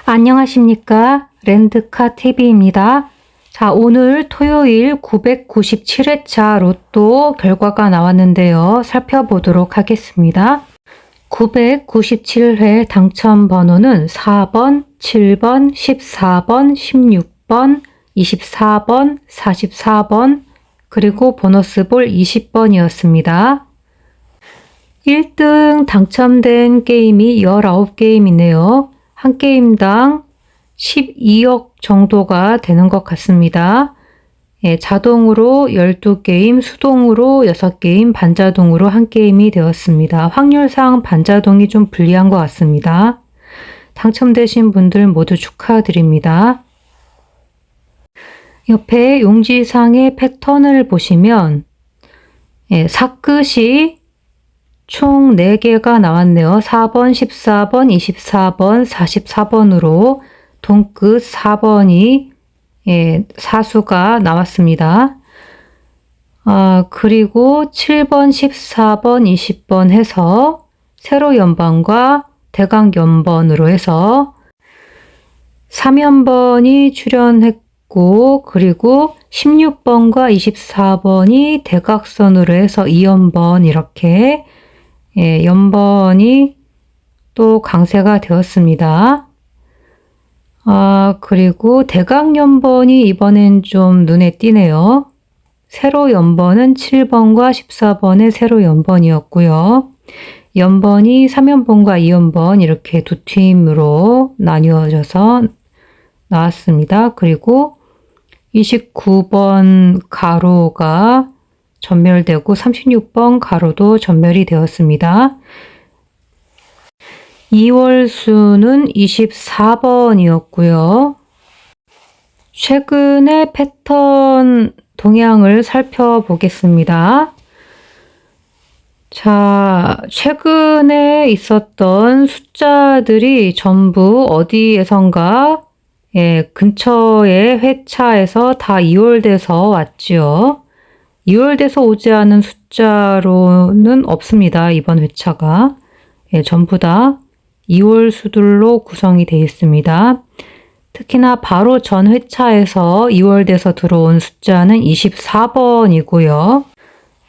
안녕하십니까. 랜드카TV입니다. 자, 오늘 토요일 997회차 로또 결과가 나왔는데요. 살펴보도록 하겠습니다. 997회 당첨 번호는 4번, 7번, 14번, 16번, 24번, 44번, 그리고 보너스 볼 20번이었습니다. 1등 당첨된 게임이 19게임이네요. 한 게임당 12억 정도가 되는 것 같습니다. 예, 자동으로 12게임, 수동으로 6게임, 반자동으로 한 게임이 되었습니다. 확률상 반자동이 좀 불리한 것 같습니다. 당첨되신 분들 모두 축하드립니다. 옆에 용지상의 패턴을 보시면 사끝이 총 4개가 나왔네요. 4번, 14번, 24번, 44번으로 동끝 4번이 사수가 나왔습니다. 그리고 7번, 14번, 20번 해서 세로 연번과 대각 연번으로 해서 3연번이 출현했고, 그리고 16번과 24번이 대각선으로 해서 2연번 이렇게 연번이 또 강세가 되었습니다. 그리고 대각 연번이 이번엔 좀 눈에 띄네요. 세로 연번은 7번과 14번의 세로 연번이었고요. 연번이 3연번과 2연번 이렇게 두 팀으로 나뉘어져서 나왔습니다. 그리고 29번 가로가 전멸되고 36번 가로도 전멸이 되었습니다. 2월 수는 24번이었고요. 최근의 패턴 동향을 살펴보겠습니다. 자, 최근에 있었던 숫자들이 전부 어디에선가 근처의 회차에서 다 2월돼서 왔지요. 2월돼서 오지 않은 숫자로는 없습니다. 이번 회차가. 전부 다 2월 수들로 구성이 되어 있습니다. 특히나 바로 전 회차에서 2월돼서 들어온 숫자는 24번이고요.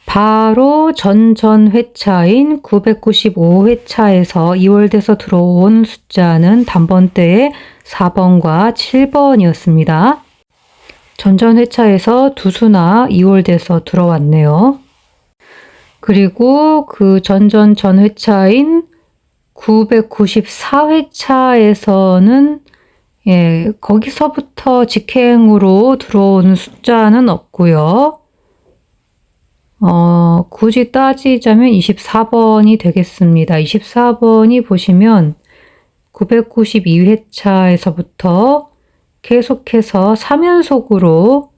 바로 전 회차인 995회차에서 2월돼서 들어온 숫자는 단번대에 4번과 7번이었습니다. 전전 회차에서 두 수나 2월돼서 들어왔네요. 그리고 그 전 회차인 994회차에서는 거기서부터 직행으로 들어온 숫자는 없고요. 굳이 따지자면 24번이 되겠습니다. 24번이 보시면 992회차에서부터 계속해서 3연속으로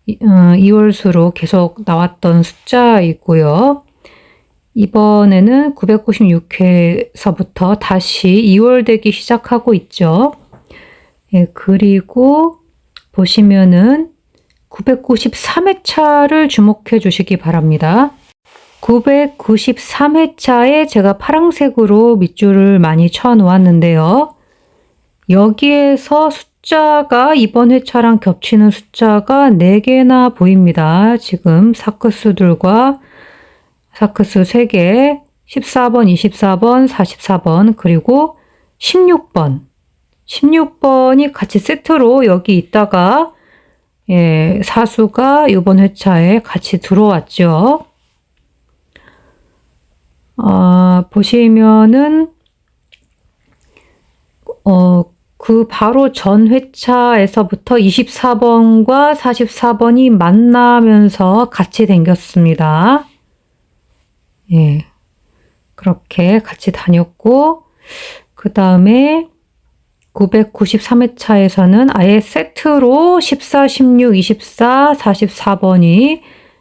2월수로 계속 나왔던 숫자이고요. 이번에는 996회서부터 다시 2월 되기 시작하고 있죠. 그리고 보시면은 993회차를 주목해 주시기 바랍니다. 993회차에 제가 파란색으로 밑줄을 많이 쳐 놓았는데요. 여기에서 숫자가 이번 회차랑 겹치는 숫자가 4개나 보입니다. 지금 사크수들과 사크수 3개, 14번, 24번, 44번, 그리고 16번. 16번이 같이 세트로 여기 있다가 사수가 이번 회차에 같이 들어왔죠. 보시면은 그 바로 전 회차에서부터 24번과 44번이 만나면서 같이 댕겼습니다. 그렇게 같이 다녔고, 그 다음에 993회차에서는 아예 세트로 14, 16, 24, 44번이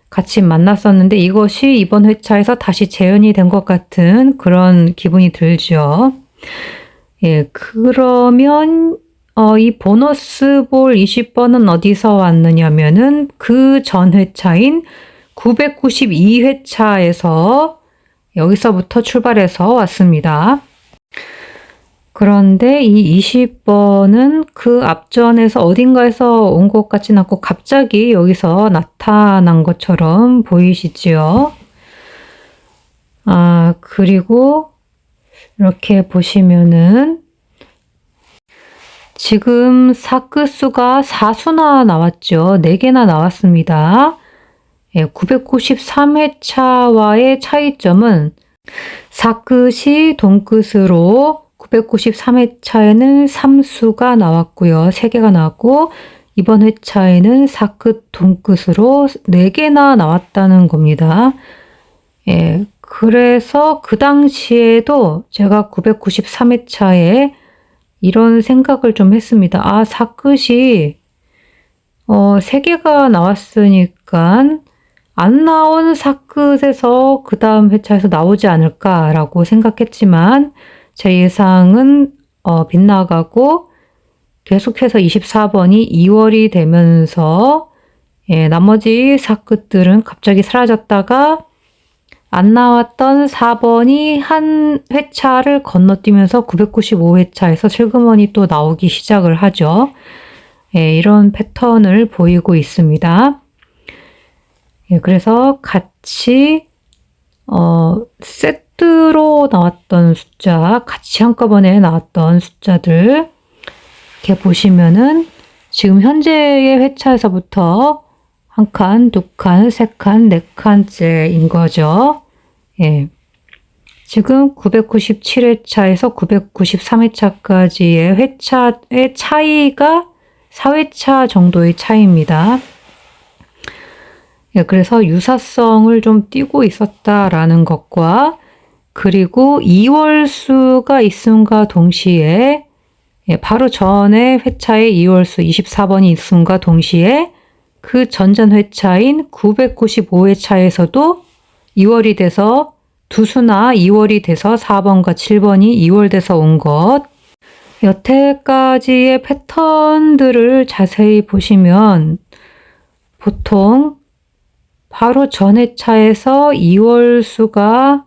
같이 만났었는데 이것이 이번 회차에서 다시 재현이 된 것 같은 그런 기분이 들죠. 그러면 이 보너스 볼 20번은 어디서 왔느냐면은 그 전 회차인 992회차에서 여기서부터 출발해서 왔습니다. 그런데 이 20번은 그 앞전에서 어딘가에서 온 것 같진 않고 갑자기 여기서 나타난 것처럼 보이시지요? 그리고 이렇게 보시면은 지금 사크수가 4수나 나왔죠. 4개나 나왔습니다. 993회차와의 차이점은 사끝이 돈끝으로 993회차에는 3수가 나왔고요. 3개가 나왔고 이번 회차에는 사끝 돈끝으로 4개나 나왔다는 겁니다. 그래서 그 당시에도 제가 993회차에 이런 생각을 좀 했습니다. 사끝이 3개가 나왔으니까 안 나온 사끝에서 그 다음 회차에서 나오지 않을까라고 생각했지만 제 예상은 빗나가고 계속해서 24번이 2월이 되면서 나머지 사끝들은 갑자기 사라졌다가 안 나왔던 4번이 한 회차를 건너뛰면서 995회차에서 슬그머니 또 나오기 시작을 하죠. 이런 패턴을 보이고 있습니다. 그래서 같이 세트로 나왔던 숫자, 같이 한꺼번에 나왔던 숫자들 이렇게 보시면은 지금 현재의 회차에서부터 1칸, 2칸, 3칸, 4칸째인 거죠. 지금 997회차에서 993회차까지의 회차의 차이가 4회차 정도의 차이입니다. 그래서 유사성을 좀 띠고 있었다라는 것과 그리고 2월수가 있음과 동시에 바로 전에 회차에 2월수 24번이 있음과 동시에 그 전전 회차인 995회차에서도 2월이 돼서 두 수나 2월이 돼서 4번과 7번이 2월 돼서 온 것. 여태까지의 패턴들을 자세히 보시면 보통 바로 전 회차에서 2월 수가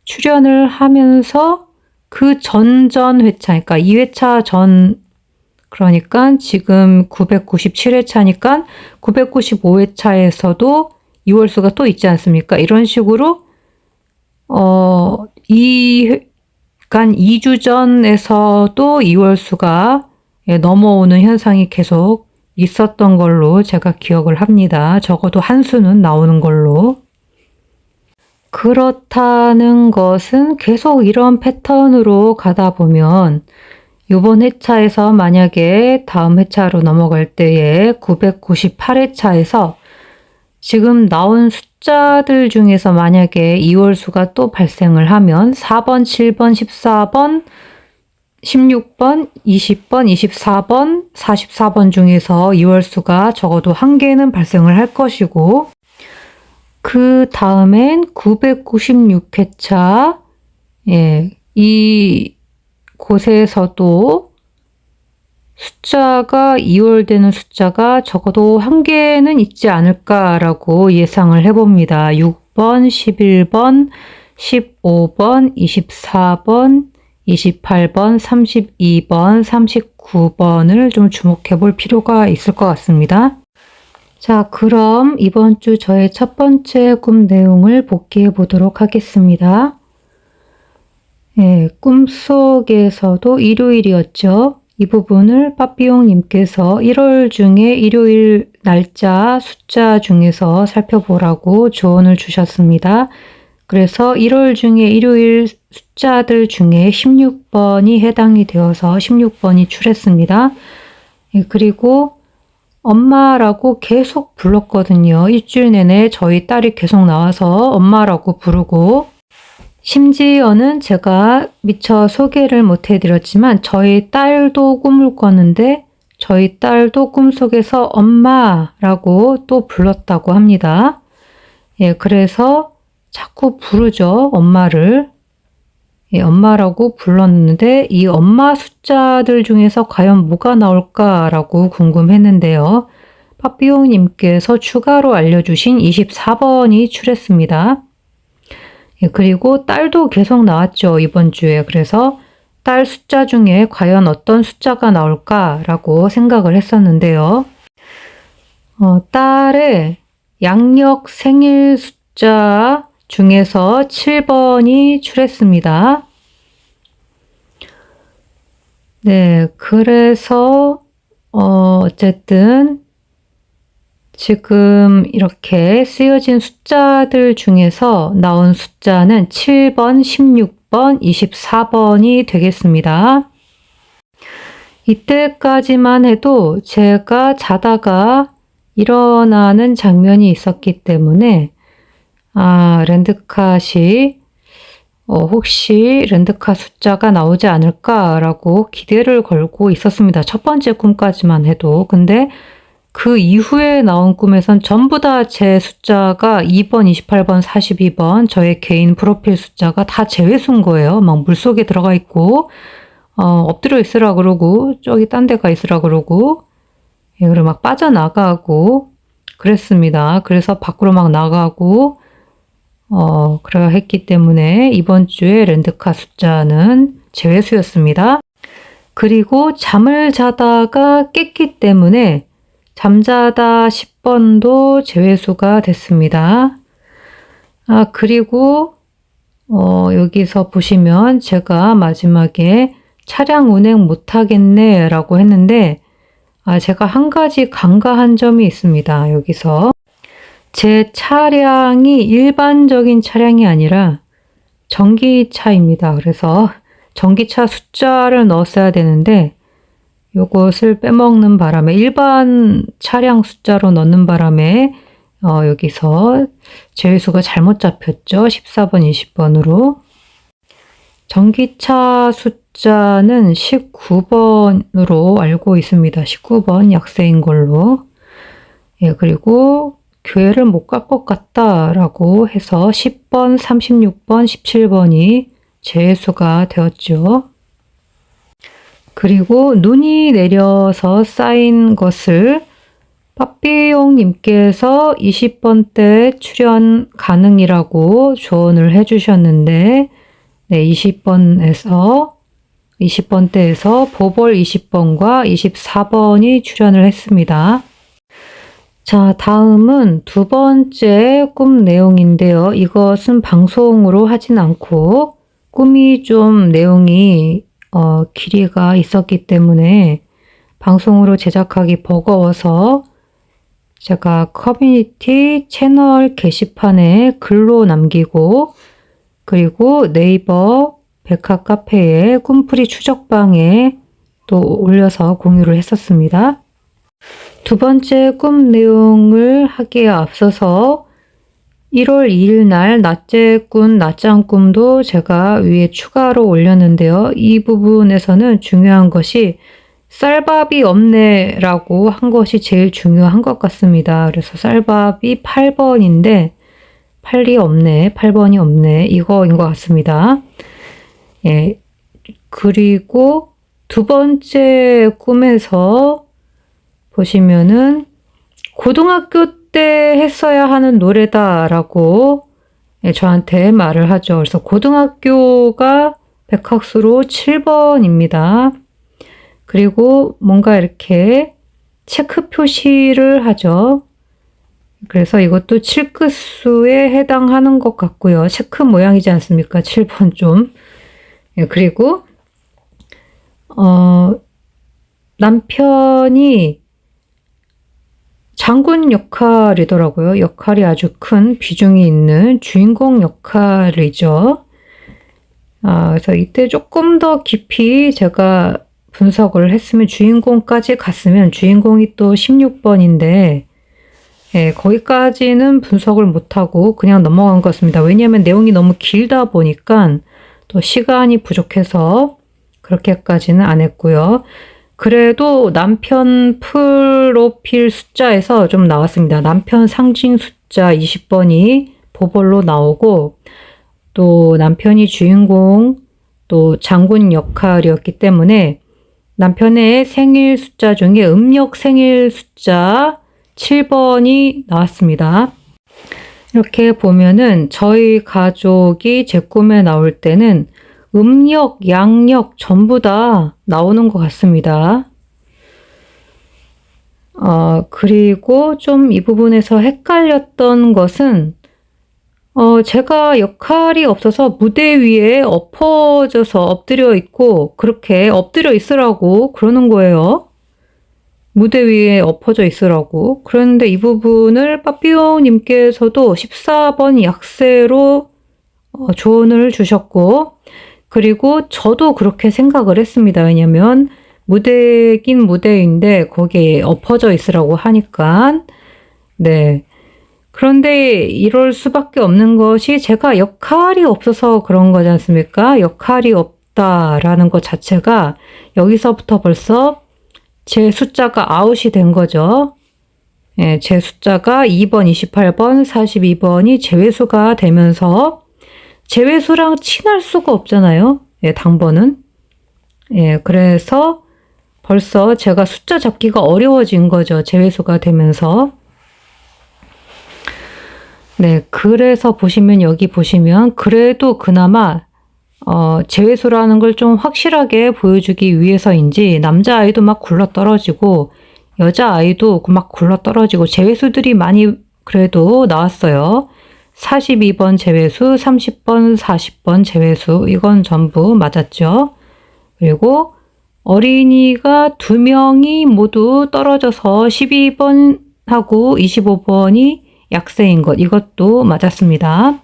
출현을 하면서 그 전전 회차, 그러니까 2회차 전, 그러니까 지금 997회차니까 995회차에서도 2월 수가 또 있지 않습니까? 이런 식으로 그러니까 2주 전에서도 2월 수가 넘어오는 현상이 계속 있었던 걸로 제가 기억을 합니다. 적어도 한 수는 나오는 걸로. 그렇다는 것은 계속 이런 패턴으로 가다 보면 이번 회차에서 만약에 다음 회차로 넘어갈 때에 998회차에서 지금 나온 숫자들 중에서 만약에 2월 수가 또 발생을 하면 4번, 7번, 14번, 16번, 20번, 24번, 44번 중에서 2월 수가 적어도 한 개는 발생을 할 것이고 그 다음엔 996회차 이 곳에서도 숫자가 2월 되는 숫자가 적어도 한 개는 있지 않을까라고 예상을 해봅니다. 6번, 11번, 15번, 24번, 28번, 32번, 39번을 좀 주목해 볼 필요가 있을 것 같습니다. 자, 그럼 이번 주 저의 첫 번째 꿈 내용을 복기해 보도록 하겠습니다. 꿈속에서도 일요일이었죠. 이 부분을 빠삐용님께서 1월 중에 일요일 날짜 숫자 중에서 살펴보라고 조언을 주셨습니다. 그래서 1월 중에 일요일 숫자들 중에 16번이 해당이 되어서 16번이 출했습니다. 그리고 엄마라고 계속 불렀거든요. 일주일 내내 저희 딸이 계속 나와서 엄마라고 부르고 심지어는 제가 미처 소개를 못 해드렸지만 저희 딸도 꿈을 꿨는데 저희 딸도 꿈속에서 엄마라고 또 불렀다고 합니다. 그래서 자꾸 부르죠. 엄마를. 엄마라고 불렀는데 이 엄마 숫자들 중에서 과연 뭐가 나올까라고 궁금했는데요. 빠삐용님께서 추가로 알려주신 24번이 출했습니다. 그리고 딸도 계속 나왔죠. 이번 주에. 그래서 딸 숫자 중에 과연 어떤 숫자가 나올까라고 생각을 했었는데요. 딸의 양력 생일 숫자 중에서 7번이 출했습니다. 네, 그래서 어쨌든 지금 이렇게 쓰여진 숫자들 중에서 나온 숫자는 7번, 16번, 24번이 되겠습니다. 이때까지만 해도 제가 자다가 일어나는 장면이 있었기 때문에 랜드캇이 혹시 랜드캇 숫자가 나오지 않을까라고 기대를 걸고 있었습니다. 첫 번째 꿈까지만 해도. 근데 그 이후에 나온 꿈에선 전부 다 제 숫자가 2번, 28번, 42번 저의 개인 프로필 숫자가 다 제외수인 거예요. 막 물속에 들어가 있고 엎드려 있으라 그러고 저기 딴 데 가 있으라 그러고 그리고 막 빠져나가고 그랬습니다. 그래서 밖으로 막 나가고 그래야 했기 때문에 이번 주에 랜드캇 숫자는 제외수였습니다. 그리고 잠을 자다가 깼기 때문에 잠자다 10번도 제외수가 됐습니다. 그리고 여기서 보시면 제가 마지막에 차량 운행 못하겠네 라고 했는데 제가 한 가지 간과한 점이 있습니다. 여기서 제 차량이 일반적인 차량이 아니라 전기차입니다. 그래서 전기차 숫자를 넣었어야 되는데 요것을 빼먹는 바람에 일반 차량 숫자로 넣는 바람에 여기서 제외수가 잘못 잡혔죠. 14번, 20번으로. 전기차 숫자는 19번으로 알고 있습니다. 19번 약세인 걸로. 그리고 교회를 못 갈 것 같다라고 해서 10번, 36번, 17번이 제외수가 되었죠. 그리고 눈이 내려서 쌓인 것을 빠삐용님께서 20번 때 출연 가능이라고 조언을 해주셨는데, 네, 20번 때에서 보벌 20번과 24번이 출연을 했습니다. 자, 다음은 두 번째 꿈 내용인데요. 이것은 방송으로 하진 않고 꿈이 좀 내용이 길이가 있었기 때문에 방송으로 제작하기 버거워서 제가 커뮤니티 채널 게시판에 글로 남기고 그리고 네이버 백화 카페에 꿈풀이 추적방에 또 올려서 공유를 했었습니다. 두 번째 꿈 내용을 하기에 앞서서 1월 2일 날 낮에 꾼 낮잠 꿈도 제가 위에 추가로 올렸는데요. 이 부분에서는 중요한 것이 쌀밥이 없네 라고 한 것이 제일 중요한 것 같습니다. 그래서 쌀밥이 8번인데 8번이 없네 이거인 것 같습니다. 그리고 두 번째 꿈에서 보시면은 고등학교 때 했어야 하는 노래다라고 저한테 말을 하죠. 그래서 고등학교가 백학수로 7번입니다. 그리고 뭔가 이렇게 체크 표시를 하죠. 그래서 이것도 7끝수에 해당하는 것 같고요. 체크 모양이지 않습니까? 7번 좀. 그리고 남편이 장군 역할이더라고요. 역할이 아주 큰 비중이 있는 주인공 역할이죠. 그래서 이때 조금 더 깊이 제가 분석을 했으면 주인공까지 갔으면 주인공이 또 16번인데 거기까지는 분석을 못하고 그냥 넘어간 것 같습니다. 왜냐하면 내용이 너무 길다 보니까 또 시간이 부족해서 그렇게까지는 안 했고요. 그래도 남편 프로필 숫자에서 좀 나왔습니다. 남편 상징 숫자 20번이 보벌로 나오고 또 남편이 주인공 또 장군 역할이었기 때문에 남편의 생일 숫자 중에 음력 생일 숫자 7번이 나왔습니다. 이렇게 보면은 저희 가족이 제 꿈에 나올 때는 음력, 양력 전부 다 나오는 것 같습니다. 그리고 좀 이 부분에서 헷갈렸던 것은 제가 역할이 없어서 무대 위에 엎어져서 엎드려 있고 그렇게 엎드려 있으라고 그러는 거예요. 무대 위에 엎어져 있으라고. 그런데 이 부분을 빠삐용님께서도 14번 약세로 조언을 주셨고, 그리고 저도 그렇게 생각을 했습니다. 왜냐면 무대긴 무대인데 거기에 엎어져 있으라고 하니까. 네. 그런데 이럴 수밖에 없는 것이 제가 역할이 없어서 그런 거지 않습니까? 역할이 없다라는 것 자체가 여기서부터 벌써 제 숫자가 아웃이 된 거죠. 예, 제 숫자가 2번, 28번, 42번이 제외수가 되면서 제외수랑 친할 수가 없잖아요. 예, 당번은. 예, 그래서 벌써 제가 숫자 잡기가 어려워진 거죠. 제외수가 되면서. 네, 그래서 보시면 여기 보시면 그래도 그나마 제외수라는 걸 좀 확실하게 보여주기 위해서인지 남자아이도 막 굴러떨어지고 여자아이도 막 굴러떨어지고 제외수들이 많이 그래도 나왔어요. 42번 제외수, 30번, 40번 제외수 이건 전부 맞았죠. 그리고 어린이가 2명이 모두 떨어져서 12번하고 25번이 약세인 것 이것도 맞았습니다.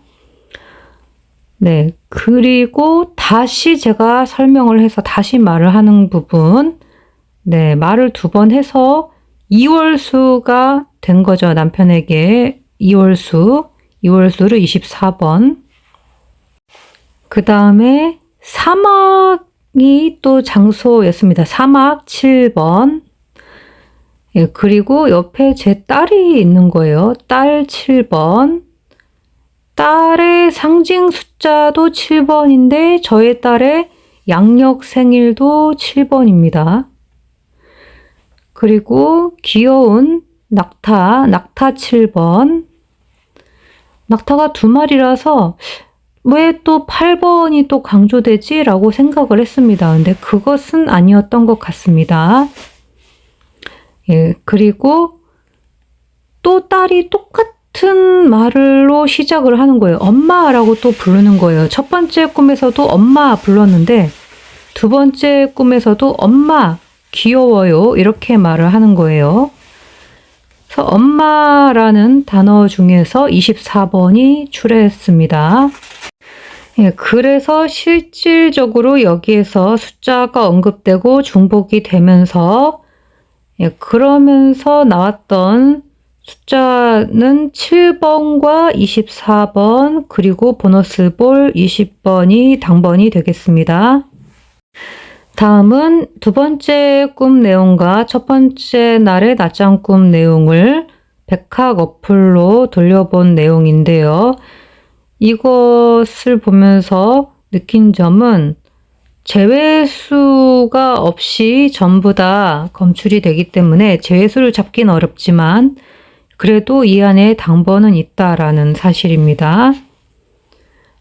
네, 그리고 다시 제가 설명을 해서 다시 말을 하는 부분, 네, 말을 2번 해서 2월수가 된 거죠. 남편에게 2월수를 24번. 그 다음에 사막이 또 장소였습니다. 사막 7번. 예, 그리고 옆에 제 딸이 있는 거예요. 딸 7번. 딸의 상징 숫자도 7번인데 저의 딸의 양력 생일도 7번입니다. 그리고 귀여운 낙타 7번. 낙타가 2마리라서 왜 또 8번이 또 강조되지? 라고 생각을 했습니다. 근데 그것은 아니었던 것 같습니다. 예, 그리고 또 딸이 똑같은 말로 시작을 하는 거예요. 엄마라고 또 부르는 거예요. 첫 번째 꿈에서도 엄마 불렀는데 두 번째 꿈에서도 엄마 귀여워요 이렇게 말을 하는 거예요. 그래서 엄마라는 단어 중에서 24번이 출했습니다. 예, 그래서 실질적으로 여기에서 숫자가 언급되고 중복이 되면서 예, 그러면서 나왔던 숫자는 7번과 24번 그리고 보너스 볼 20번이 당번이 되겠습니다. 다음은 두 번째 꿈 내용과 첫 번째 날의 낮잠 꿈 내용을 백학 어플로 돌려본 내용인데요. 이것을 보면서 느낀 점은 제외수가 없이 전부 다 검출이 되기 때문에 제외수를 잡기는 어렵지만 그래도 이 안에 당번은 있다라는 사실입니다.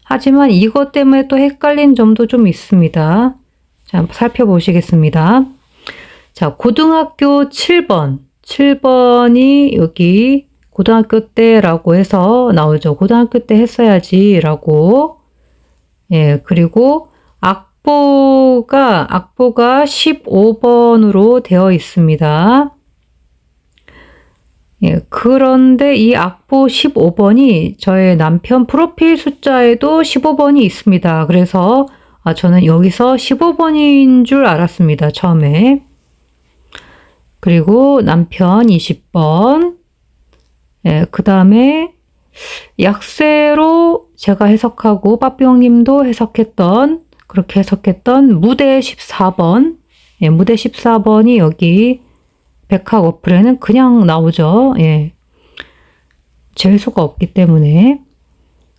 하지만 이것 때문에 또 헷갈린 점도 좀 있습니다. 자, 살펴보시겠습니다. 자, 고등학교 7번. 7번이 여기 고등학교 때라고 해서 나오죠. 고등학교 때 했어야지 라고. 예, 그리고 악보가 15번으로 되어 있습니다. 예, 그런데 이 악보 15번이 저의 남편 프로필 숫자에도 15번이 있습니다. 그래서 저는 여기서 15번인 줄 알았습니다. 처음에. 그리고 남편 20번. 예, 그 다음에 약세로 제가 해석하고 빠삐용님도 해석했던 그렇게 해석했던 무대 14번. 예, 무대 14번이 여기 백학 어플에는 그냥 나오죠. 예. 제외수가 없기 때문에.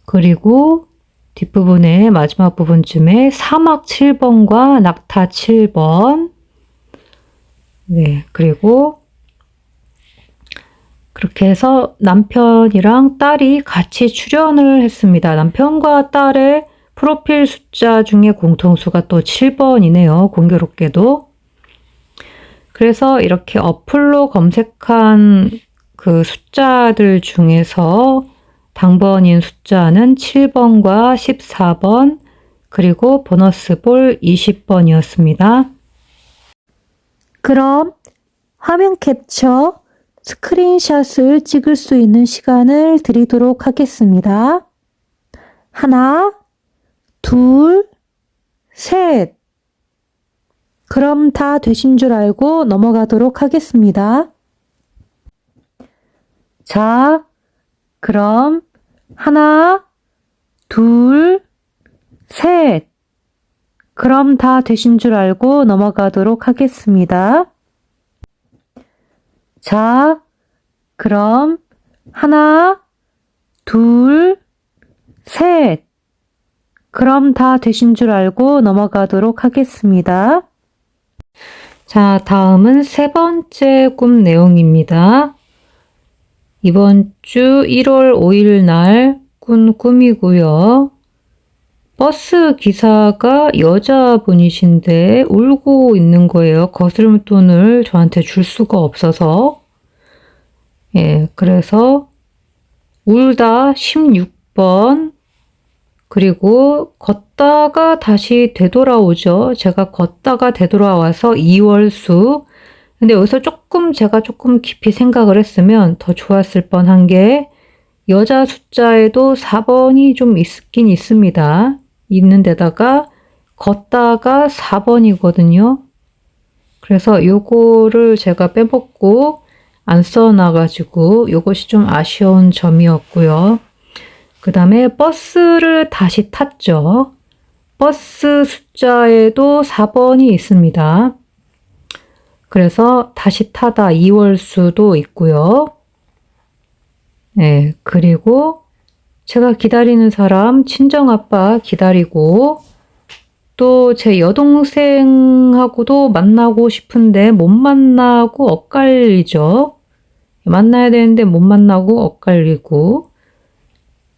그리고 뒷부분에 마지막 부분쯤에 사막 7번과 낙타 7번. 네. 그리고 그렇게 해서 남편이랑 딸이 같이 출연을 했습니다. 남편과 딸의 프로필 숫자 중에 공통수가 또 7번이네요. 공교롭게도. 그래서 이렇게 어플로 검색한 그 숫자들 중에서 당번인 숫자는 7번과 14번, 그리고 보너스 볼 20번이었습니다. 그럼 화면 캡처, 스크린샷을 찍을 수 있는 시간을 드리도록 하겠습니다. 하나, 둘, 셋. 그럼 다 되신 줄 알고 넘어가도록 하겠습니다. 자, 그럼 하나, 둘, 셋. 그럼 다 되신 줄 알고 넘어가도록 하겠습니다. 자, 그럼 하나, 둘, 셋. 그럼 다 되신 줄 알고 넘어가도록 하겠습니다. 자, 다음은 세 번째 꿈 내용입니다. 이번 주 1월 5일 날 꾼 꿈이고요. 버스 기사가 여자분이신데 울고 있는 거예요. 거스름돈을 저한테 줄 수가 없어서. 예, 그래서 울다 16번, 그리고 걷다가 다시 되돌아오죠. 제가 걷다가 되돌아와서 2월수. 근데 여기서 제가 조금 깊이 생각을 했으면 더 좋았을 뻔한 게 여자 숫자에도 4번이 좀 있긴 있습니다. 있는 데다가 걷다가 4번이거든요. 그래서 요거를 제가 빼먹고 안 써놔가지고 요것이 좀 아쉬운 점이었고요. 그 다음에 버스를 다시 탔죠. 버스 숫자에도 4번이 있습니다. 그래서 다시 타다 2월수도 있고요. 네, 그리고 제가 기다리는 사람, 친정아빠 기다리고, 또 제 여동생하고도 만나고 싶은데 못 만나고 엇갈리죠. 만나야 되는데 못 만나고 엇갈리고,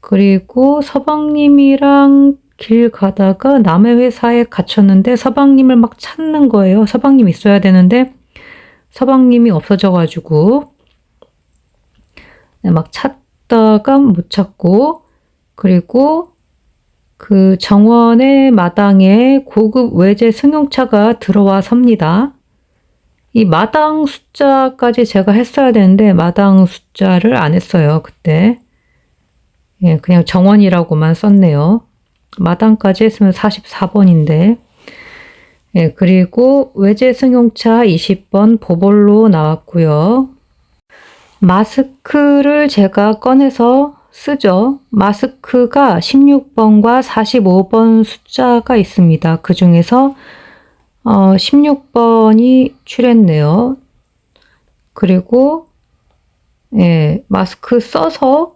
그리고 서방님이랑 길 가다가 남의 회사에 갇혔는데 서방님을 막 찾는 거예요. 서방님 있어야 되는데 서방님이 없어져가지고 막 찾다가 못 찾고, 그리고 그 정원의 마당에 고급 외제 승용차가 들어와 섭니다. 이 마당 숫자까지 제가 했어야 되는데 마당 숫자를 안 했어요, 그때. 예, 그냥 정원이라고만 썼네요. 마당까지 했으면 44번인데. 예, 그리고 외제 승용차 20번 보볼로 나왔고요. 마스크를 제가 꺼내서 쓰죠. 마스크가 16번과 45번 숫자가 있습니다. 그 중에서 16번이 출했네요. 그리고 예, 마스크 써서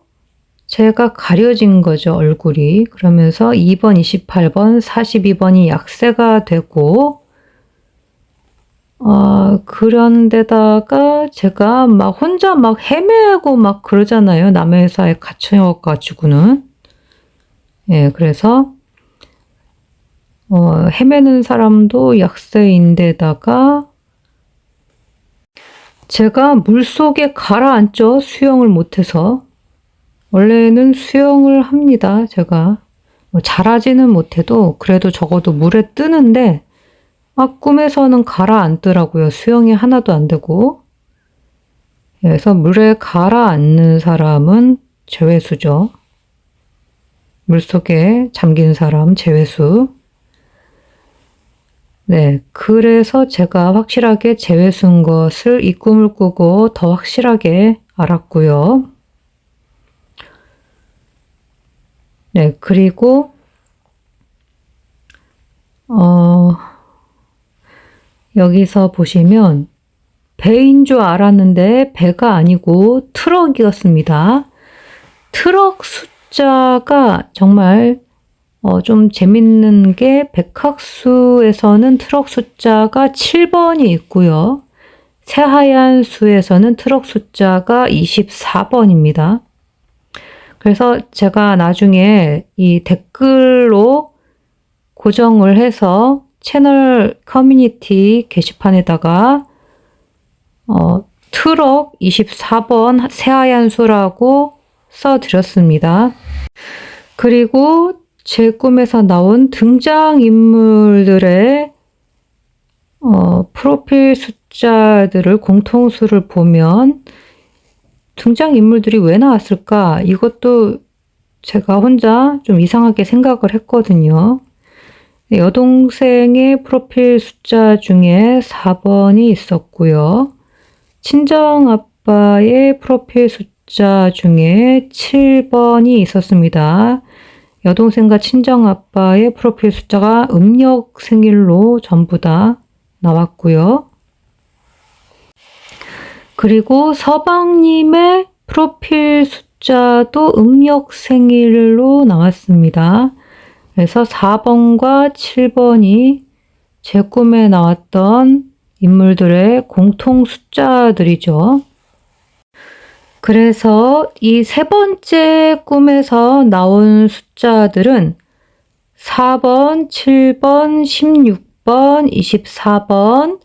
제가 가려진 거죠, 얼굴이. 그러면서 2번, 28번, 42번이 약세가 되고, 그런데다가 제가 막 혼자 막 헤매고 막 그러잖아요. 남의 회사에 갇혀가지고는. 예, 그래서, 헤매는 사람도 약세인데다가, 제가 물속에 가라앉죠. 수영을 못해서. 원래는 수영을 합니다. 제가 잘하지는 못해도 그래도 적어도 물에 뜨는데 꿈에서는 가라앉더라고요. 수영이 하나도 안 되고. 그래서 물에 가라앉는 사람은 제외수죠. 물속에 잠긴 사람 제외수. 네, 그래서 제가 확실하게 제외수인 것을 이 꿈을 꾸고 더 확실하게 알았고요. 네, 그리고 여기서 보시면 배인 줄 알았는데 배가 아니고 트럭이었습니다. 트럭 숫자가 정말 좀 재밌는 게 백학수에서는 트럭 숫자가 7번이 있고요. 새하얀 수에서는 트럭 숫자가 24번입니다. 그래서 제가 나중에 이 댓글로 고정을 해서 채널 커뮤니티 게시판에다가 트럭 24번 새하얀 수라고 써드렸습니다. 그리고 제 꿈에서 나온 등장인물들의 프로필 숫자들을 공통수를 보면 등장인물들이 왜 나왔을까? 이것도 제가 혼자 좀 이상하게 생각을 했거든요. 여동생의 프로필 숫자 중에 4번이 있었고요. 친정아빠의 프로필 숫자 중에 7번이 있었습니다. 여동생과 친정아빠의 프로필 숫자가 음력 생일로 전부 다 나왔고요. 그리고 서방님의 프로필 숫자도 음력 생일로 나왔습니다. 그래서 4번과 7번이 제 꿈에 나왔던 인물들의 공통 숫자들이죠. 그래서 이 세 번째 꿈에서 나온 숫자들은 4번, 7번, 16번, 24번,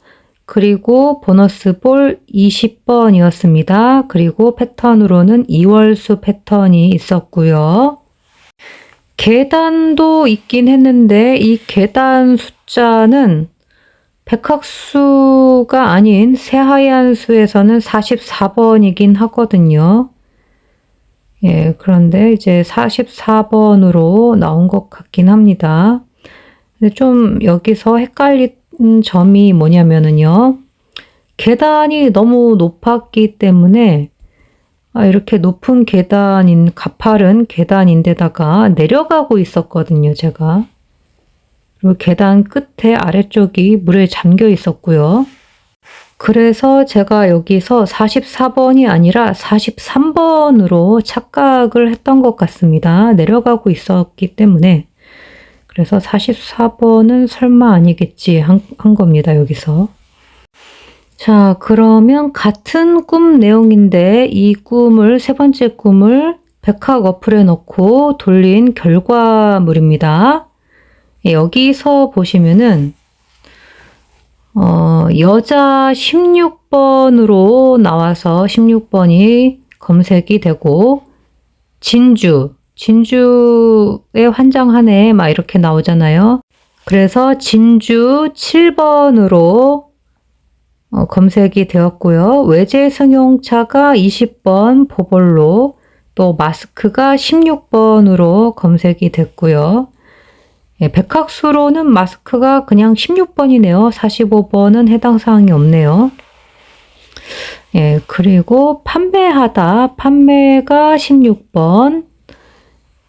그리고 보너스 볼 20번이었습니다. 그리고 패턴으로는 이월수 패턴이 있었고요. 계단도 있긴 했는데 이 계단 숫자는 백학수가 아닌 새하얀 수에서는 44번이긴 하거든요. 예, 그런데 이제 44번으로 나온 것 같긴 합니다. 근데 좀 여기서 헷갈린 점이 뭐냐면은요. 계단이 너무 높았기 때문에 이렇게 높은 계단인 가파른 계단인데다가 내려가고 있었거든요, 제가. 그리고 계단 끝에 아래쪽이 물에 잠겨 있었고요. 그래서 제가 여기서 44번이 아니라 43번으로 착각을 했던 것 같습니다. 내려가고 있었기 때문에. 그래서 44번은 설마 아니겠지 한 겁니다, 여기서. 자, 그러면 같은 꿈 내용인데 이 꿈을, 세 번째 꿈을 백학 어플에 넣고 돌린 결과물입니다. 여기서 보시면은 여자 16번으로 나와서 16번이 검색이 되고 진주에 환장하네 막 이렇게 나오잖아요. 그래서 진주 7번으로 검색이 되었고요. 외제 승용차가 20번 보볼로, 또 마스크가 16번으로 검색이 됐고요. 예, 백학수로는 마스크가 그냥 16번이네요. 45번은 해당 사항이 없네요. 예, 그리고 판매하다, 판매가 16번,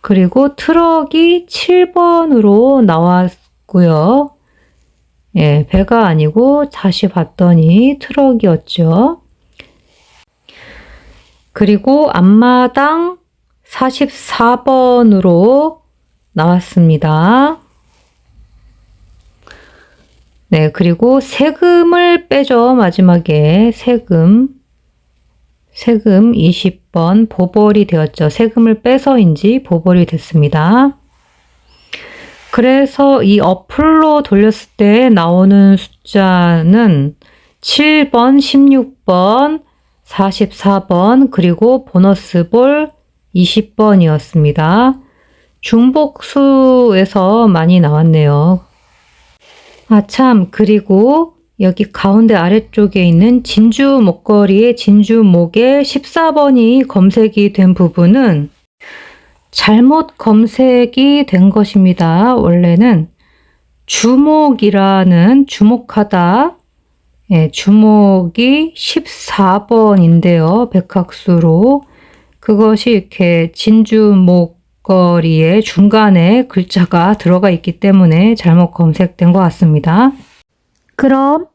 그리고 트럭이 7번으로 나왔고요. 예, 배가 아니고 다시 봤더니 트럭이었죠. 그리고 앞마당 44번으로 나왔습니다. 네, 그리고 세금을 빼죠. 마지막에 세금 20번 보벌이 되었죠. 세금을 빼서인지 보벌이 됐습니다. 그래서 이 어플로 돌렸을 때 나오는 숫자는 7번, 16번, 44번, 그리고 보너스 볼 20번이었습니다. 중복수에서 많이 나왔네요. 참, 그리고 여기 가운데 아래쪽에 있는 진주 목걸이의 진주 목에 14번이 검색이 된 부분은 잘못 검색이 된 것입니다. 원래는 주목이라는 주목하다, 예, 주목이 14번인데요. 백학수로. 그것이 이렇게 진주 목걸이의 중간에 글자가 들어가 있기 때문에 잘못 검색된 것 같습니다. 그럼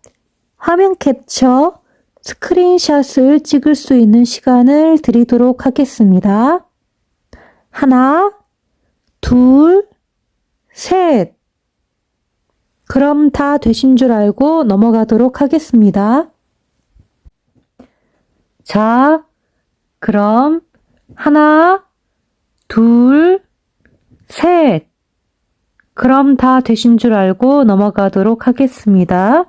화면 캡처, 스크린샷을 찍을 수 있는 시간을 드리도록 하겠습니다. 하나, 둘, 셋. 그럼 다 되신 줄 알고 넘어가도록 하겠습니다. 자, 그럼 하나, 둘, 셋. 그럼 다 되신 줄 알고 넘어가도록 하겠습니다.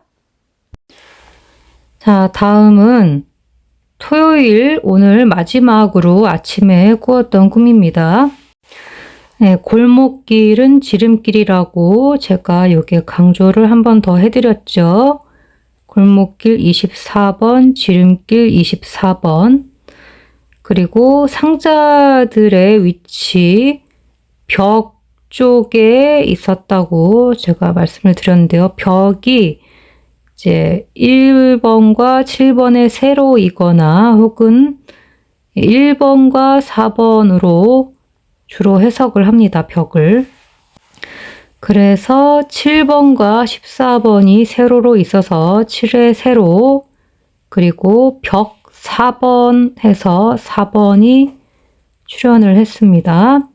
자, 다음은 토요일 오늘 마지막으로 아침에 꾸었던 꿈입니다. 네, 골목길은 지름길이라고 제가 여기에 강조를 한 번 더 해드렸죠. 골목길 24번, 지름길 24번. 그리고 상자들의 위치 벽 쪽에 있었다고 제가 말씀을 드렸는데요. 벽이 이제 1번과 7번의 세로이거나 혹은 1번과 4번으로 주로 해석을 합니다. 벽을. 그래서 7번과 14번이 세로로 있어서 7의 세로, 그리고 벽 4번 해서 4번이 출현을 했습니다.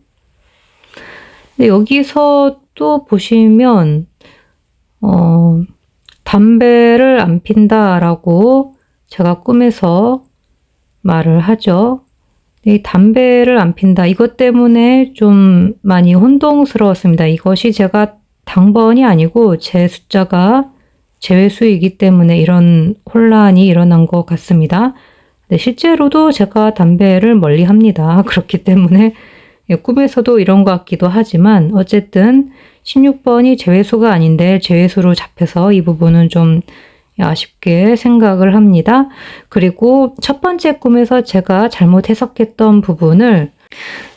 근데 여기서 또 보시면 담배를 안 핀다라고 제가 꿈에서 말을 하죠. 이 담배를 안 핀다. 이것 때문에 좀 많이 혼동스러웠습니다. 이것이 제가 당번이 아니고 제 숫자가 제외수이기 때문에 이런 혼란이 일어난 것 같습니다. 근데 실제로도 제가 담배를 멀리 합니다. 그렇기 때문에 꿈에서도 이런 것 같기도 하지만 어쨌든 16번이 제외수가 아닌데 제외수로 잡혀서 이 부분은 좀 아쉽게 생각을 합니다. 그리고 첫 번째 꿈에서 제가 잘못 해석했던 부분을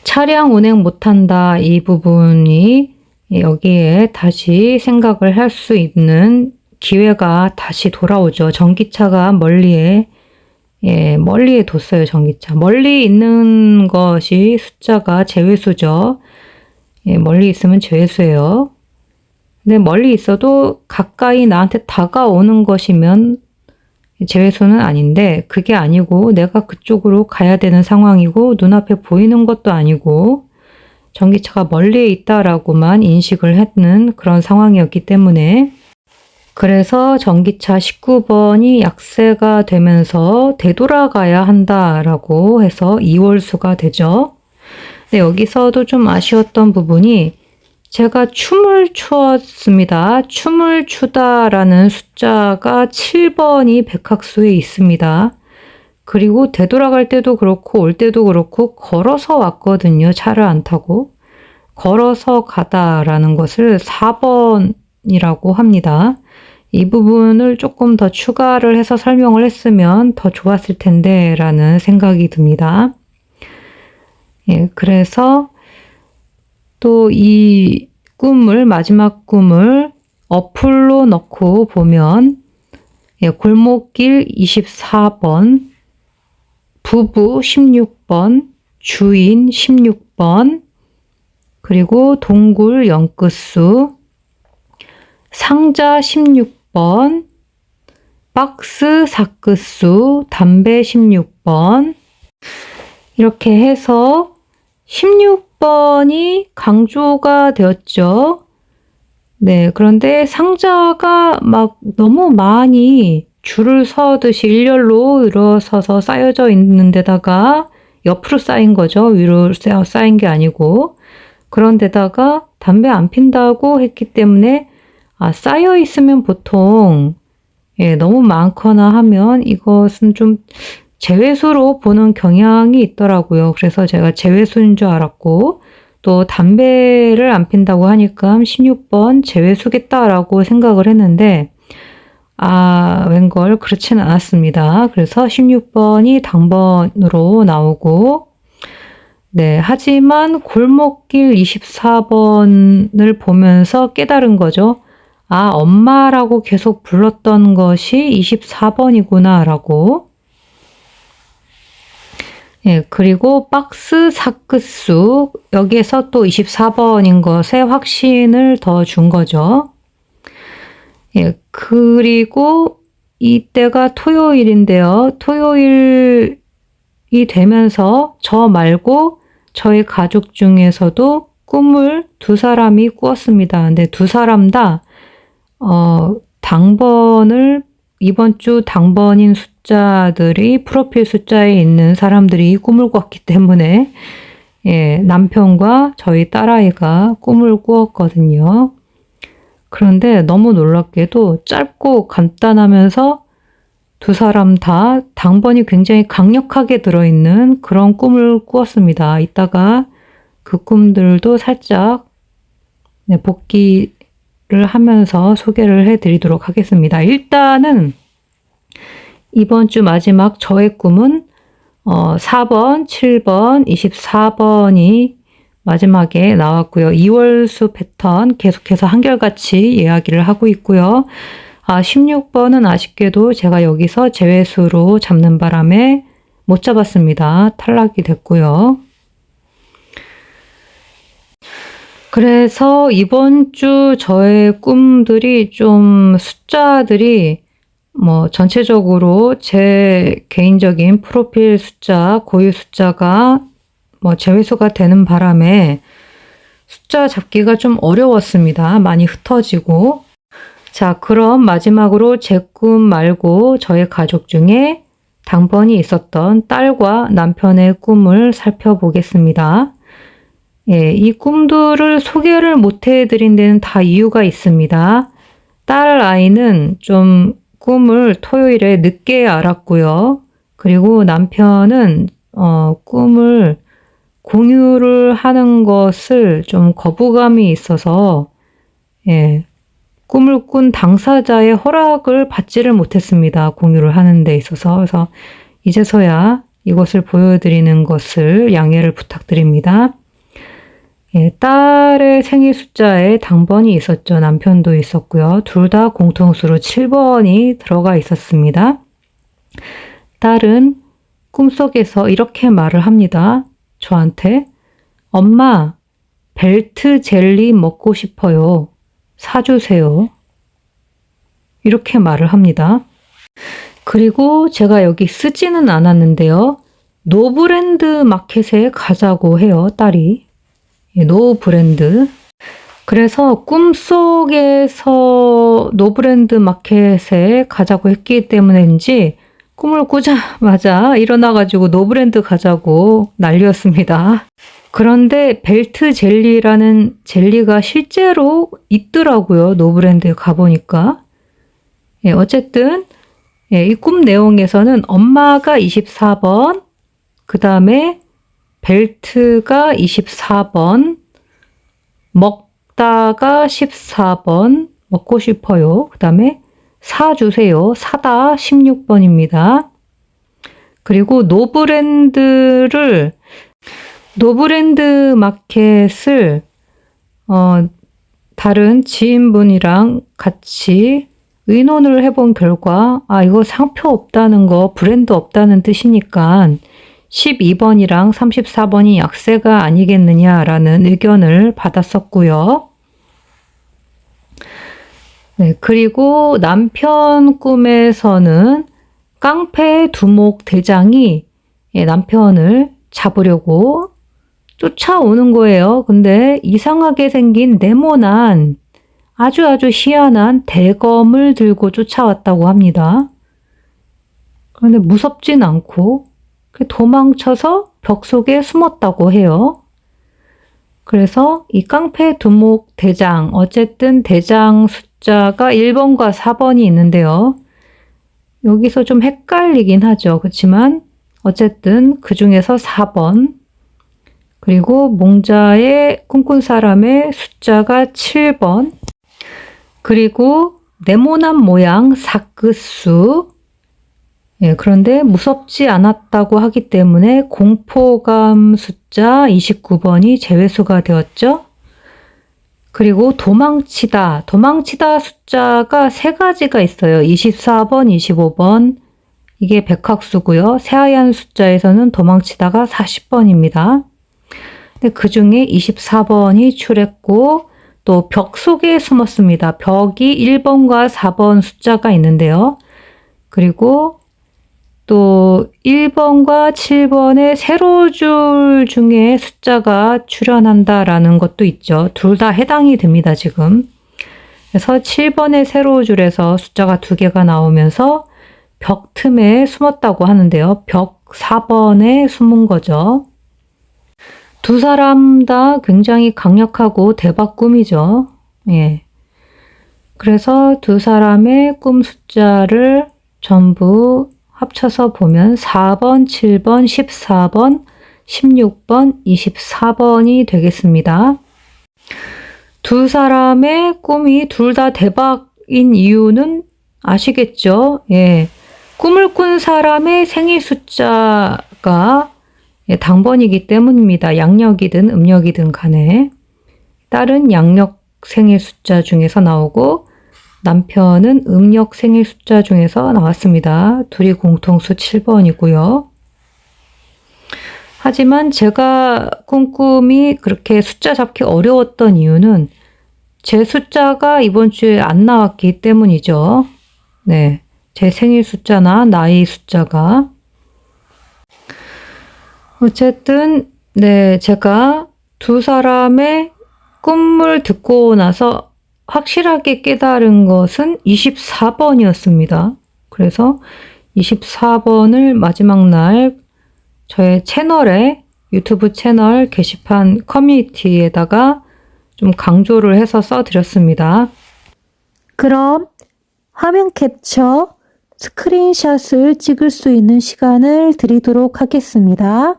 차량 운행 못한다 이 부분이 여기에 다시 생각을 할 수 있는 기회가 다시 돌아오죠. 전기차가 멀리에 뒀어요. 전기차. 멀리 있는 것이 숫자가 제외수죠. 멀리 있으면 제외수예요. 근데 멀리 있어도 가까이 나한테 다가오는 것이면 제외수는 아닌데 그게 아니고 내가 그쪽으로 가야 되는 상황이고 눈앞에 보이는 것도 아니고 전기차가 멀리에 있다라고만 인식을 했는 그런 상황이었기 때문에 그래서 전기차 19번이 약세가 되면서 되돌아가야 한다라고 해서 2월수가 되죠. 근데 여기서도 좀 아쉬웠던 부분이 제가 춤을 추었습니다. 춤을 추다라는 숫자가 7번이 백학수에 있습니다. 그리고 되돌아갈 때도 그렇고 올 때도 그렇고 걸어서 왔거든요. 차를 안 타고. 걸어서 가다라는 것을 4번이라고 합니다. 이 부분을 조금 더 추가를 해서 설명을 했으면 더 좋았을 텐데 라는 생각이 듭니다. 그래서 또 이 꿈을 마지막 꿈을 어플로 넣고 보면 골목길 24번, 부부 16번, 주인 16번, 그리고 동굴 0끝수, 상자 16번, 박스 4끝수, 담배 16번 이렇게 해서 16번이 강조가 되었죠. 네, 그런데 상자가 막 너무 많이 줄을 서듯이 일렬로 일어서서 쌓여져 있는 데다가 옆으로 쌓인 거죠. 위로 쌓인 게 아니고. 그런 데다가 담배 안 핀다고 했기 때문에 쌓여 있으면 보통 너무 많거나 하면 이것은 좀 제외수로 보는 경향이 있더라고요. 그래서 제가 제외수인 줄 알았고 또 담배를 안 핀다고 하니까 16번 제외수겠다라고 생각을 했는데 웬걸 그렇지는 않았습니다. 그래서 16번이 당번으로 나오고 네, 하지만 골목길 24번을 보면서 깨달은 거죠. 엄마라고 계속 불렀던 것이 24번이구나 라고. 그리고 박스 4끝수 여기에서 또 24번인 것에 확신을 더 준 거죠. 그리고 이때가 토요일인데요. 토요일이 되면서 저 말고 저희 가족 중에서도 꿈을 두 사람이 꾸었습니다. 근데 두 사람 다 당번을 이번 주 당번인 숫자들이 프로필 숫자에 있는 사람들이 꿈을 꿨기 때문에 예, 남편과 저희 딸아이가 꿈을 꾸었거든요. 그런데 너무 놀랍게도 짧고 간단하면서 두 사람 다 당번이 굉장히 강력하게 들어있는 그런 꿈을 꾸었습니다. 이따가 그 꿈들도 살짝 복기를 하면서 소개를 해드리도록 하겠습니다. 일단은 이번 주 마지막 저의 꿈은 4번, 7번, 24번이 마지막에 나왔고요. 2월수 패턴 계속해서 한결같이 이야기를 하고 있고요. 16번은 아쉽게도 제가 여기서 제외수로 잡는 바람에 못 잡았습니다. 탈락이 됐고요. 그래서 이번 주 저의 꿈들이 좀 숫자들이 전체적으로 제 개인적인 프로필 숫자, 고유 숫자가 제외수가 되는 바람에 숫자 잡기가 좀 어려웠습니다. 많이 흩어지고. 자, 그럼 마지막으로 제 꿈 말고 저의 가족 중에 당번이 있었던 딸과 남편의 꿈을 살펴보겠습니다. 예, 이 꿈들을 소개를 못 해드린 데는 다 이유가 있습니다. 딸 아이는 좀 꿈을 토요일에 늦게 알았고요. 그리고 남편은 꿈을 공유를 하는 것을 좀 거부감이 있어서 예, 꿈을 꾼 당사자의 허락을 받지를 못했습니다. 공유를 하는 데 있어서. 그래서 이제서야 이것을 보여드리는 것을 양해를 부탁드립니다. 예, 딸의 생일 숫자에 당번이 있었죠. 남편도 있었고요. 둘 다 공통수로 7번이 들어가 있었습니다. 딸은 꿈속에서 이렇게 말을 합니다. 저한테 엄마, 벨트 젤리 먹고 싶어요. 사주세요. 이렇게 말을 합니다. 그리고 제가 여기 쓰지는 않았는데요. 노브랜드 마켓에 가자고 해요. 딸이. 노브랜드. 그래서 꿈속에서 노브랜드 마켓에 가자고 했기 때문인지 꿈을 꾸자마자 일어나가지고 노브랜드 가자고 난리였습니다. 그런데 벨트 젤리라는 젤리가 실제로 있더라고요. 노브랜드에 가보니까. 예, 어쨌든 이 꿈 내용에서는 엄마가 24번, 그 다음에 벨트가 24번, 먹다가 14번, 먹고 싶어요. 그 다음에 사주세요. 사다 16번입니다. 그리고 노브랜드 마켓을 다른 지인분이랑 같이 의논을 해본 결과 이거 상표 없다는 거, 브랜드 없다는 뜻이니까 12번이랑 34번이 약세가 아니겠느냐라는 의견을 받았었고요. 네, 그리고 남편 꿈에서는 깡패 두목 대장이 남편을 잡으려고 쫓아오는 거예요. 근데 이상하게 생긴 네모난 아주 희한한 대검을 들고 쫓아왔다고 합니다. 그런데 무섭진 않고 도망쳐서 벽 속에 숨었다고 해요. 그래서 이 깡패 두목 대장, 어쨌든 대장 숫자가 1번과 4번이 있는데요. 여기서 좀 헷갈리긴 하죠. 그렇지만 어쨌든 그 중에서 4번, 그리고 몽자의 꿈꾼 사람의 숫자가 7번, 그리고 네모난 모양 사크수. 예, 그런데 무섭지 않았다고 하기 때문에 공포감 숫자 29번이 제외수가 되었죠. 그리고 도망치다 숫자가 3가지가 있어요. 24번, 25번. 이게 백학수고요. 새하얀 숫자에서는 도망치다가 40번입니다. 근데 그 중에 24번이 출했고 또 벽 속에 숨었습니다. 벽이 1번과 4번 숫자가 있는데요. 그리고 또 1번과 7번의 세로줄 중에 숫자가 출현한다라는 것도 있죠. 둘 다 해당이 됩니다, 지금. 그래서 7번의 세로줄에서 숫자가 2개가 나오면서 벽 틈에 숨었다고 하는데요. 벽 4번에 숨은 거죠. 두 사람 다 굉장히 강력하고 대박 꿈이죠. 예. 그래서 두 사람의 꿈 숫자를 전부 합쳐서 보면 4번, 7번, 14번, 16번, 24번이 되겠습니다. 두 사람의 꿈이 둘 다 대박인 이유는 아시겠죠? 예. 꿈을 꾼 사람의 생일 숫자가 당번이기 때문입니다. 양력이든 음력이든 간에. 딸은 양력 생일 숫자 중에서 나오고 남편은 음력 생일 숫자 중에서 나왔습니다. 둘이 공통수 7번이고요. 하지만 제가 꾼 꿈이 그렇게 숫자 잡기 어려웠던 이유는 제 숫자가 이번 주에 안 나왔기 때문이죠. 네. 제 생일 숫자나 나이 숫자가. 어쨌든, 네. 제가 두 사람의 꿈을 듣고 나서 확실하게 깨달은 것은 24번이었습니다. 그래서 24번을 마지막 날 저의 채널에, 유튜브 채널 게시판 커뮤니티에다가 좀 강조를 해서 써드렸습니다. 그럼 화면 캡처, 스크린샷을 찍을 수 있는 시간을 드리도록 하겠습니다.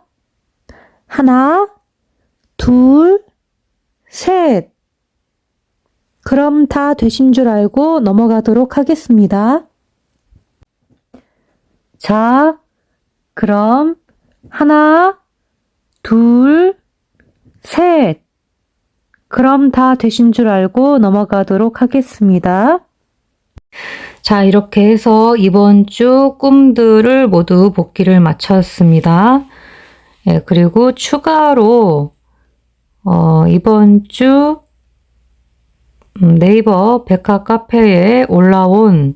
하나, 둘, 셋. 그럼 다 되신 줄 알고 넘어가도록 하겠습니다. 자, 그럼 하나, 둘, 셋. 그럼 다 되신 줄 알고 넘어가도록 하겠습니다. 자, 이렇게 해서 이번 주 꿈들을 모두 복기를 마쳤습니다. 예, 그리고 추가로 이번 주 네이버 백화 카페에 올라온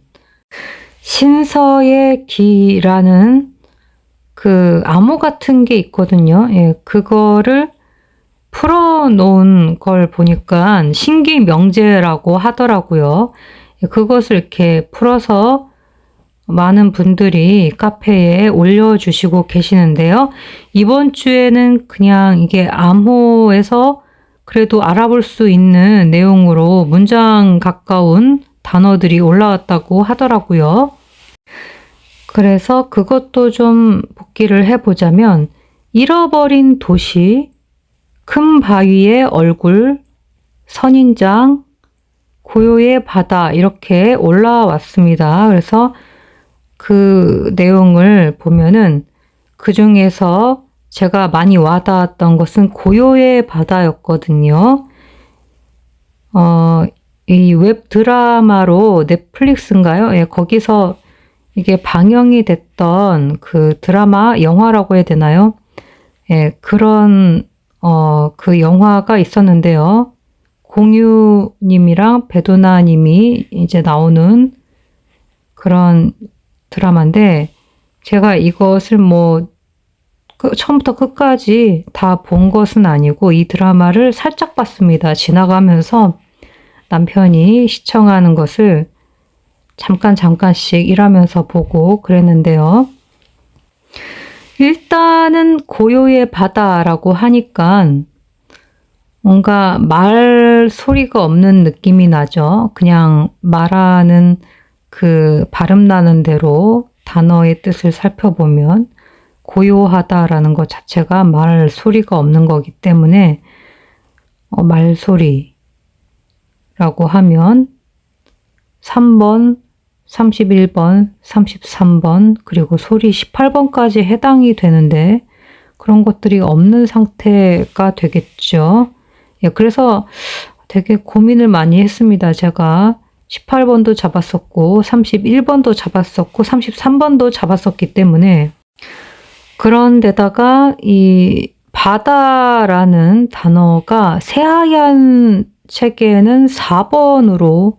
신서의 기라는 그 암호 같은 게 있거든요. 예, 그거를 풀어놓은 걸 보니까 신기명제라고 하더라고요. 예, 그것을 이렇게 풀어서 많은 분들이 카페에 올려주시고 계시는데요. 이번 주에는 그냥 이게 암호에서 그래도 알아볼 수 있는 내용으로 문장 가까운 단어들이 올라왔다고 하더라고요. 그래서 그것도 좀 복기를 해보자면 잃어버린 도시, 큰 바위의 얼굴, 선인장, 고요의 바다 이렇게 올라왔습니다. 그래서 그 내용을 보면은 그 중에서 제가 많이 와닿았던 것은 고요의 바다였거든요. 이 웹 드라마로 넷플릭스인가요? 예, 거기서 이게 방영이 됐던 그 드라마, 영화라고 해야 되나요? 예, 그런, 그 영화가 있었는데요. 공유님이랑 배두나님이 이제 나오는 그런 드라마인데, 제가 이것을 뭐, 처음부터 끝까지 다 본 것은 아니고, 이 드라마를 살짝 봤습니다. 지나가면서 남편이 시청하는 것을 잠깐씩 일하면서 보고 그랬는데요. 일단은 고요의 바다라고 하니까 뭔가 말 소리가 없는 느낌이 나죠. 그냥 말하는 그 발음 나는 대로 단어의 뜻을 살펴보면 고요하다라는 것 자체가 말 소리가 없는 거기 때문에 말소리라고 하면 3번, 31번, 33번, 그리고 소리 18번까지 해당이 되는데 그런 것들이 없는 상태가 되겠죠. 예, 그래서 되게 고민을 많이 했습니다. 제가 18번도 잡았었고 31번도 잡았었고 33번도 잡았었기 때문에 그런데다가 이 바다라는 단어가 새하얀 책에는 4번으로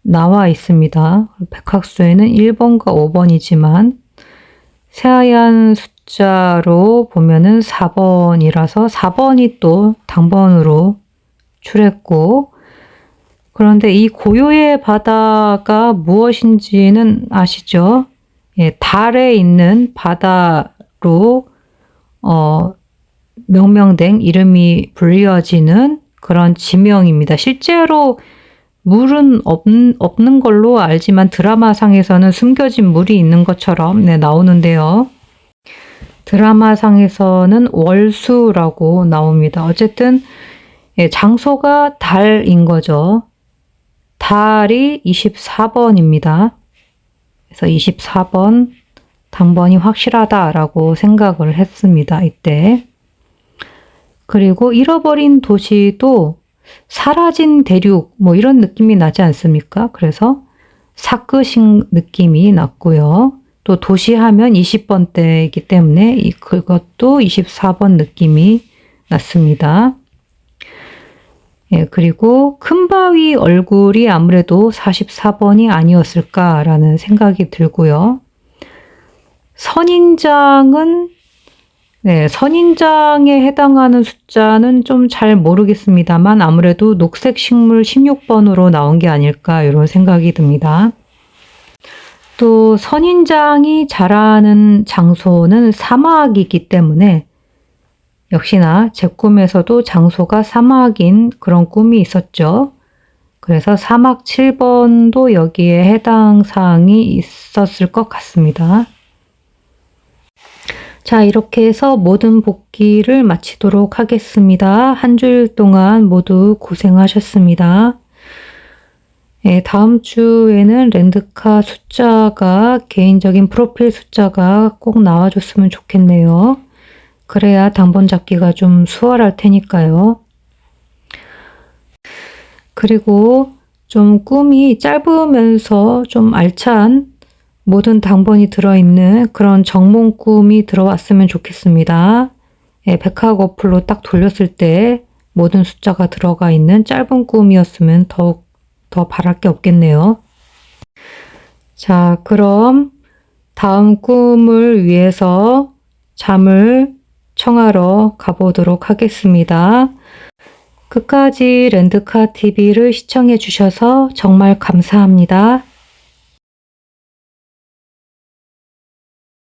나와 있습니다. 백학수에는 1번과 5번이지만 새하얀 숫자로 보면은 4번이라서 4번이 또 당번으로 출했고 그런데 이 고요의 바다가 무엇인지는 아시죠? 예, 달에 있는 바다로 명명된 이름이 불려지는 그런 지명입니다. 실제로 물은 없는 걸로 알지만 드라마상에서는 숨겨진 물이 있는 것처럼 나오는데요. 드라마상에서는 월수라고 나옵니다. 어쨌든 장소가 달인 거죠. 달이 24번입니다. 그래서 24번 당번이 확실하다라고 생각을 했습니다. 이때. 그리고 잃어버린 도시도 사라진 대륙 뭐 이런 느낌이 나지 않습니까? 그래서 사크식 느낌이 났고요. 또 도시 하면 20번대이기 때문에 그것도 24번 느낌이 났습니다. 예, 그리고 큰 바위 얼굴이 아무래도 44번이 아니었을까라는 생각이 들고요. 선인장은 선인장에 해당하는 숫자는 좀 잘 모르겠습니다만 아무래도 녹색 식물 16번으로 나온 게 아닐까 이런 생각이 듭니다. 또 선인장이 자라는 장소는 사막이기 때문에 역시나 제 꿈에서도 장소가 사막인 그런 꿈이 있었죠. 그래서 사막 7번도 여기에 해당 사항이 있었을 것 같습니다. 자, 이렇게 해서 모든 복기를 마치도록 하겠습니다. 한 주일 동안 모두 고생하셨습니다. 네, 다음 주에는 랜드카 숫자가 개인적인 프로필 숫자가 꼭 나와줬으면 좋겠네요. 그래야 당번 잡기가 좀 수월할 테니까요. 그리고 좀 꿈이 짧으면서 좀 알찬 모든 당번이 들어있는 그런 정몽 꿈이 들어왔으면 좋겠습니다. 예, 백학 어플로 딱 돌렸을 때 모든 숫자가 들어가 있는 짧은 꿈이었으면 더욱 더 바랄 게 없겠네요. 자, 그럼 다음 꿈을 위해서 잠을 청하러 가보도록 하겠습니다. 끝까지 랜드카 TV를 시청해 주셔서 정말 감사합니다.